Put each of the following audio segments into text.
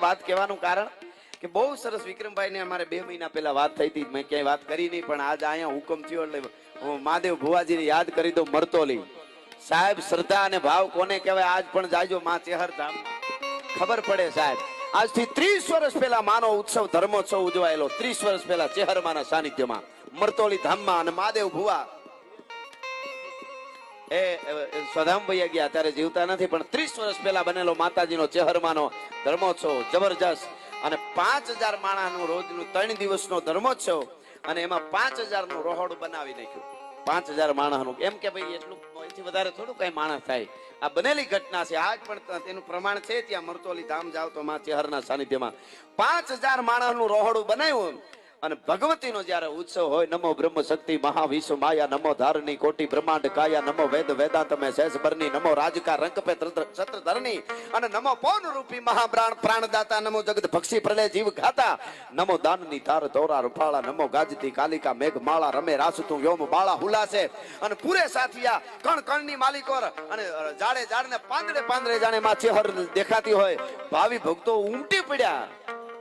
વાત કહેવાનું કારણ કે બહુ સરસ વિક્રમભાઈ ને અમારે 2 મહિના પહેલા વાત થઈ હતી, મેં ક્યાંય વાત કરી નહીં, પણ આજ અહીંયા હુકમ થયો એટલે હું મહાદેવ ભુવાજીને યાદ કરી દઉં. મરતોલી સાહેબ, શ્રદ્ધા અને ભાવ કોને કહેવાય આજ પણ જાજો માં ચેહર ધામ ખબર પડે સાહેબ. આજથી 30 વર્ષ પહેલા માનો ઉત્સવ ધર્મોત્સવ ઉજવાયેલો, 30 વર્ષ પહેલા ચેહર માના સાનિધ્યમાં મરતોલી ધામમાં. અને મહાદેવ ભુવા એ સ્વધામ ભૈયા ગયા ત્યારે જીવતા નથી, પણ 30 વર્ષ પહેલા બનેલો માતાજીનો ચેહરમાનો ધર્મોત્સવ જબરજસ્ત. અને 5000 માણસનું રોજનું 3 દિવસનો ધર્મોત્સવ, અને એમાં 5000 નું રોહડું બનાવી નાખ્યું. 5000 માણસનું, એમ કે ભાઈ એટલું એથી વધારે થોડું કઈ માણસ થાય. આ બનેલી ઘટના છે, આજ પણ તેનું પ્રમાણ છે. ત્યાં મરતોલી ધામ જાવ તો માં ચેહરના સાનિધ્યમાં 5000 માણસનું રોહડું બનાવ્યું. અને ભગવતીનો જ્યારે ઉત્સવ હોય, નમો બ્રહ્મ શક્તિ મહાવિશ્વ માયા, નમો ધારણી કોટી બ્રહ્માંડ કાયા, નમો વેદ વેદાંત મે શેષ બરની, નમો રાજકા રંક પે છત્ર ધરણી, અને નમો પૌન રૂપી મહાપ્રાણ પ્રાણદાતા, નમો જગત ભક્ષી પ્રલય જીવ ઘાતા, નમો દાનની તાર તોરા રૂપાળા, નમો ગાજતી કાલિકા મેઘ માળા, રમે રાસતું વ્યોમ બાળા હુલાસે. અને પૂરે સાથિયા કણ કણની માલિકોર, અને જાડે જાડને પાંદડે પાંદડે જાણે માં ચેહર દેખાતી હોય. ભાવિ ભક્તો ઉમટી પડ્યા.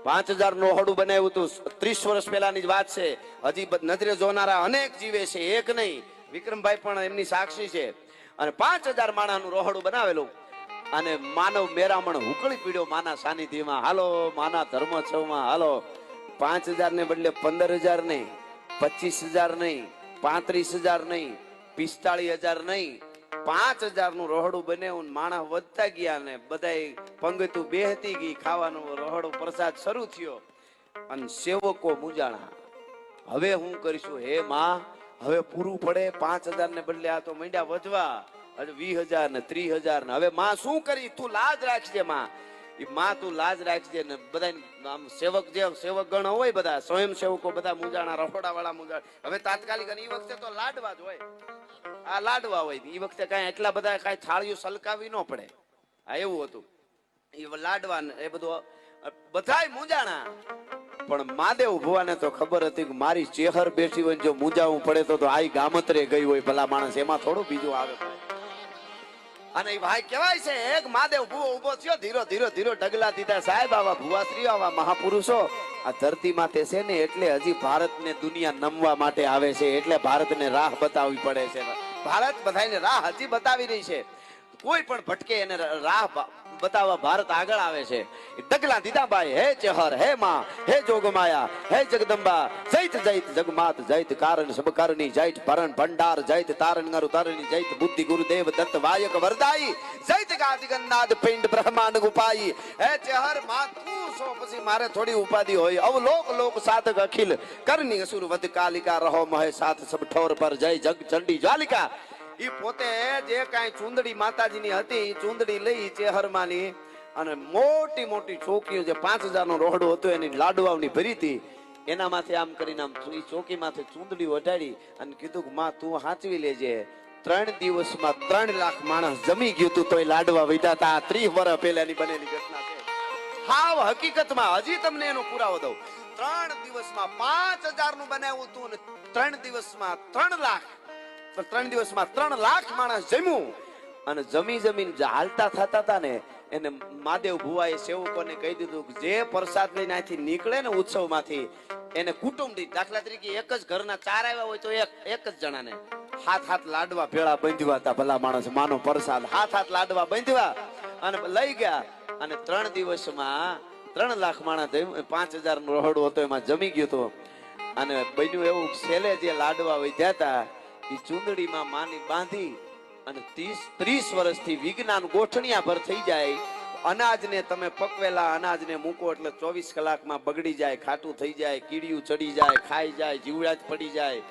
5000 નું રોહડું બનાવ્યું હતું. 30 વર્ષ પહેલાની જ વાત છે. હજી નજરે જોનારા અનેક જીવે છે, એક નહીં. વિક્રમભાઈ પણ એમની સાક્ષી છે. અને 5000 માણસનું રોહડું બનાવેલું. અને માનવ મેરામણ હુકળી પીડ્યો માના સાનિધ્યમાં. હાલો માના ધર્મોત્સવમાં હાલો. 5000 ને બદલે 15000 નહીં, 25000 નહીં, 35000 નહીં, 45000 નહીં, 5000 નું રોહડું બન્યું. માણસ વધતા ગયા ને બધાય પંગતું બેહતી ગઈ. ખાવાનું રોહડું પ્રસાદ શરૂ થયો. અને સેવકો મૂંઝાણા, હવે હું કરીશું હે માં, હવે પૂરું પડે. 5000 ને બદલે આ તો મંડ્યા વધવા, હજુ 20000 ને 30000 ને. હવે માં શું કરી? તું લાજ રાખજે માં. એ માં તું લાજ રાખજે. ને બધા આમ સેવક જે સેવક ગણ હોય, બધા સ્વયં સેવકો બધા મૂંઝાણા, રખોડા વાળા મૂંઝાણા. હવે તાત્કાલિક એ વખતે તો લાડવા જ હોય. આ લાડવા હોય એ વખતે કઈ એટલા બધા કઈ થાળીઓ સલકાવી ન પડે. આ એવું હતું. એ લાડવા એ બધું બધાય મૂંઝાણા. પણ મહાદેવ ભુવાને તો ખબર હતી કે મારી ચેહર બેઠી હોય, જો મૂંઝાવું પડે તો આઈ ગામતરે ગઈ હોય ભલા માણસ, એમાં થોડું બીજું આવે. અને એ ભાઈ કહેવાય છે, એક મહાદેવ ભુવો ઉભો થયો, ધીરો ધીરો ધીરો ડગલા દીધા. સાહેબ, આવા ભુવાશ્રીઓ, આવા મહાપુરુષો આ ધરતી માથે છે ને, એટલે હજી ભારતને દુનિયા નમવા માટે આવે છે. એટલે ભારતને રાહ બતાવવી પડે છે. ભારત બધાને રાહ હજી બતાવી રહી છે. કોઈ પણ ભટકે એને રાહ બતાવવા ભારત આગળ આવે છે. ડગલા દીધા ભાઈ. હે ચેહર, હે માં, હે જોગમાયા, હે જગદંબા, જૈત જૈત જગમાત, જૈત કારણ સબ કરણી, જૈત ભરણ ભંડાર, જૈત તારણ નરુ તરણી, જૈત બુદ્ધિ ગુરુદેવ દત્ત વાયક વરદાઈ, જૈત ગાદિ ગન્નાદ પિંડ બ્રહ્માંડ ગુપાઈ. હે ચેહર માં, તું સો પછી મારે થોડી ઉપાધિ હોય. અવલોક લોક સાધક અખિલ કરણી અસુર વધ કાલિકા, રહો મહે સાથ સબ ઠોર પર, જય જગ ચંડી જ્વાલિકા. ઈ પોતે જે કાંઈ ચુંદડી માતાજીની હતી, ઈ ચુંદડી લઈ ચેહરમાની, અને મોટી મોટી ચોકીઓ જે 5000 નું રોહડું હતું એની લાડવાઓની ભરી હતી. એનામાંથી આમ કરીને આમ ઈ ચોકીમાંથી ચુંદડી વટાડી અને કીધું કે માં તું સાચવી લેજે. 3 દિવસમાં 3 લાખ માણસ જમી ગયું તું તોય લાડવા વધ્યા હતા. 30 વર્ષ પહેલાની બનેલી ઘટના છે. હાવ હકીકતમાં હજી તમને એનો પુરાવો દઉં. 3 દિવસમાં 5000 નું બનાવ્યું હતું અને 3 દિવસમાં 3 લાખ. 3 દિવસમાં 3 લાખ માણસ જમ્યું. અને જમી જમીન હાલતા થતા હતા ને, એને મહાદેવ ભુવાએ સેવકોને કહી દીધું કે જે પ્રસાદ લઈને અહીંથી નીકળે ને ઉત્સવમાંથી, એને કુટુંબી, દાખલા તરીકે એક જ ઘરના 4 આવ્યા હોય તો એક જ જણાને હાથ લાડવા ભેળા બાંધ્યા હતા. ભલા માણસ માનો પ્રસાદ હાથ લાડવા બાંધ્યા અને લઈ ગયા. અને 3 દિવસમાં 3 લાખ માણસ 5000 નું રોહડું હતું એમાં જમી ગયું હતું. અને બન્યું એવું, છેલ્લે જે લાડવા વધ્યા હતા એ ચુંદડીમાં માની બાંધી અને 30 વર્ષથી વિજ્ઞાન ગોઠણિયા ભર થઈ જાય. અનાજને તમે પકવેલા અનાજને મૂકો એટલે 24 કલાકમાં બગડી જાય, ખાટું થઈ જાય, કીડિયું ચડી જાય, ખાઈ જાય, જીવડા પડી જાય.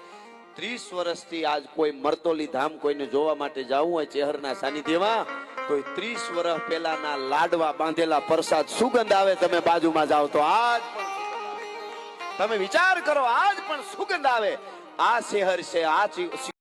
30 વર્ષથી આજ કોઈ મરતોલી ધામ કોઈને જોવા માટે જવું હોય ચેહરના સાનિધ્યમાં, તો 30 વર્ષ પહેલાના લાડવા બાંધેલા પ્રસાદ સુગંધ આવે. તમે બાજુમાં જાઓ તો આજ પણ તમે વિચાર કરો, આજ પણ સુગંધ આવે. આ શહેર છે, આ